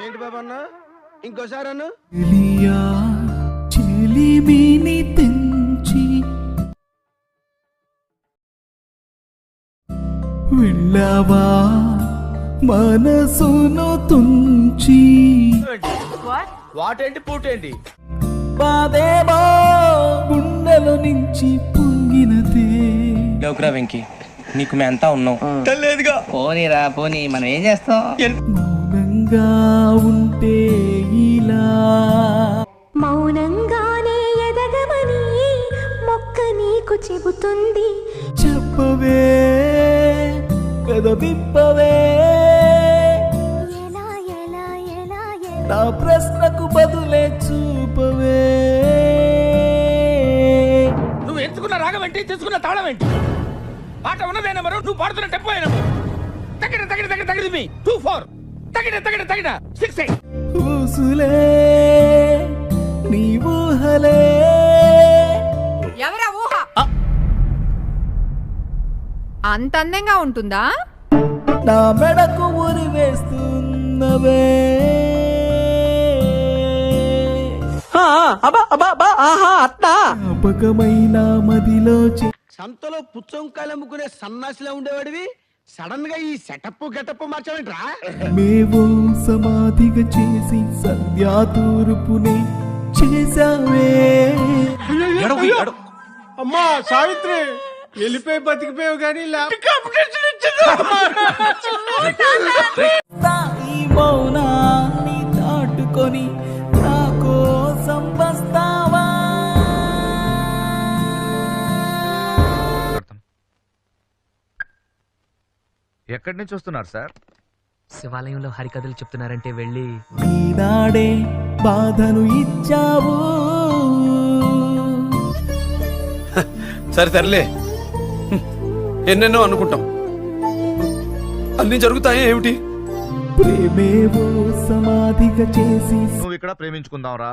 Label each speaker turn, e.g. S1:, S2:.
S1: ఏంటి బాబా అన్న ఇంకోసారి అన్న
S2: చెలిమిని తెంచి వెళ్ళవా మనసును తుంచి
S1: వాటేంటి పూటేంటి
S2: బాదేమో గుండెల నుంచి పొంగినదే.
S3: లోకరా వెంకీ నీకు మేమంతా ఉన్నాం.
S1: లేదుగా
S4: పోనీరా పోనీ, మనం ఏం చేస్తాం?
S2: మౌనంగా ఉంటే ఇలా
S5: మౌనంగానే ఎదగమని మొక్క నీకు చెబుతుంది.
S2: చెప్పవే పెదవిప్పవే
S5: ఎలా ఎలా ఎలా
S2: నా ప్రశ్నకు బదులే చూపవే.
S1: నువ్వు ఎంచుకున్న రాగం ఏంటి తీసుకున్న తాళం ఏంటి? పాట ఉన్నదే నెంబరు నువ్వు పాడుతున్న టెంపో నెంబరు. తగిన తగిన తగిన తగిన మీ 2-4 తగిన తగిన తగిన 6-8
S2: ఊసులే నీ ఊహలే.
S6: ఎవరా ఊహ? అంత అందంగా ఉంటుందా?
S2: నా మెడకు ఉరి వేస్తున్నవే. జ్ఞాపకమైన మదిలో సంతలో పుచ్చంకాయలు అమ్ముకునే సన్నాసిలా ఉండేవాడివి సడన్ గా ఈ సెటప్ గెటప్ మార్చావేంట్రా? మేవో సమాధిగా చేసి సంధ్యాతూర్పునే చేసావే.
S1: అమ్మా సావిత్రి వెళ్ళిపోయి బతికిపోయావు కానీ
S2: ఈ మౌనాన్ని దాటుకొని నా కోసం వస్తావా?
S7: ఎక్కడి నుంచి వస్తున్నారు సార్?
S4: శివాలయంలో హరికథలు చెప్తున్నారంటే వెళ్ళి.
S2: ఈనాడే బాధను ఇచ్చావు.
S8: సరే తరలే, ఎన్నెన్నో అనుకుంటాం, అన్ని జరుగుతాయా ఏమిటి?
S2: ప్రేమేవో సమాధిగా చేసి
S7: నువ్వు ఇక్కడ ప్రేమించుకుందాం రా.